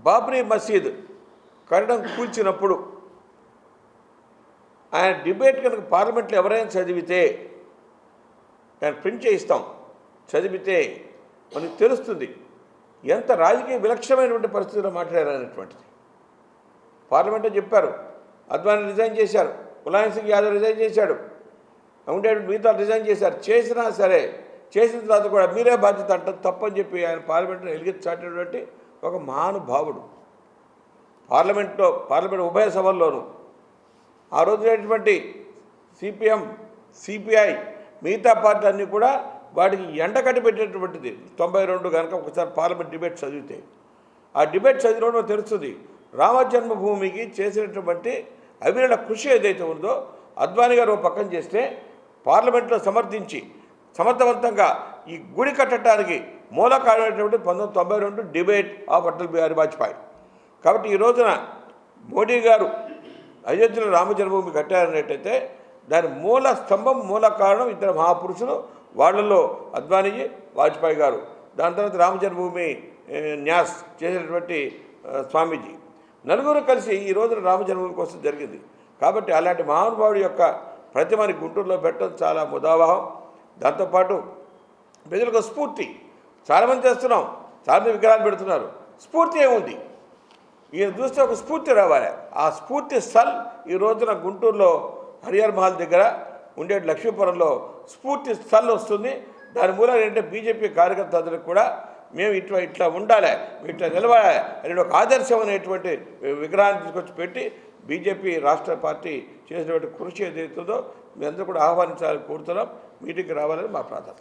బాబ్రీ మసీద్ కట్టడం కూల్చినప్పుడు ఆయన డిబేట్ కనుక పార్లమెంట్లో ఎవరైనా చదివితే దాన్ని ప్రింట్ చేయిస్తాం, చదివితే మనకు తెలుస్తుంది ఎంత రాజకీయ విలక్షణమైనటువంటి పరిస్థితుల్లో మాట్లాడారనేటువంటిది. పార్లమెంట్లో చెప్పారు, అద్వానీ రిజైన్ చేశారు, ములాయం సింగ్ యాదవ్ రిజైన్ చేశాడు, ఉండేటువంటి మిగతా రిజైన్ చేశారు. చేసినా సరే చేసిన తర్వాత కూడా మీరే బాధ్యత అంట తప్పని చెప్పి ఆయన పార్లమెంట్లో ఎలిగించాటటువంటి ఒక మహానుభావుడు. పార్లమెంట్ ఉభయ సభల్లోనూ ఆ రోజునటువంటి సిపిఎం, సిపిఐ మిగతా పార్టీలన్నీ కూడా వాటికి ఎండకట్టి పెట్టేటువంటిది. 92 కనుక ఒకసారి పార్లమెంట్ డిబేట్ చదివితే ఆ డిబేట్ చదివినప్పుడు తెలుస్తుంది రామ జన్మభూమికి చేసినటువంటి అవిరళ కృషి ఏదైతే ఉందో అద్వానీ గారు పక్కన చేస్తే పార్లమెంట్లో సమర్థించి సమర్థవంతంగా ఈ గుడి కట్టడానికి మూల కారణమైనటువంటి 1992 డిబేట్ ఆఫ్ అటల్ బిహారీ వాజ్పేయి. కాబట్టి ఈ రోజున మోడీ గారు అయోధ్యలో రామ జన్మభూమి కట్టారనేటైతే దాని మూల స్తంభం, మూల కారణం ఇద్దరు మహాపురుషులు, వాళ్ళల్లో అద్వానీజీ, వాజ్పేయి గారు. దాని తర్వాత రామ జన్మభూమి న్యాస్ చేసినటువంటి స్వామీజీ, నలుగురు కలిసి ఈ రోజున రామ జన్మభూమి కోసం జరిగింది. కాబట్టి అలాంటి మహానుభావుడి యొక్క ప్రతిమని గుంటూరులో పెట్టడం చాలా ముదావహం. దాంతోపాటు ప్రజలకు స్ఫూర్తి. చాలామంది చేస్తున్నాం, చాలామంది విగ్రహాలు పెడుతున్నారు, స్ఫూర్తి ఏముంది? ఈయన చూస్తే ఒక స్ఫూర్తి రావాలి. ఆ స్ఫూర్తి స్థల్ ఈ రోజున గుంటూరులో హరిహర్ మహల్ దగ్గర ఉండే లక్ష్మీపురంలో స్ఫూర్తి స్థల్ వస్తుంది. దాని మూలం ఏంటంటే బీజేపీ కార్యకర్తలకు కూడా మేము ఇట్లా ఉండాలి, ఇట్లా నిలవాలి అనే ఒక ఆదర్శం అనేటువంటి విగ్రహాన్ని తీసుకొచ్చి పెట్టి బీజేపీ రాష్ట్ర పార్టీ చేసినటువంటి కృషి ఏదైతుందో మీ అందరూ కూడా ఆహ్వానించాలని కోరుతున్నాం. మీటింగ్కి రావాలని మా ప్రార్థన.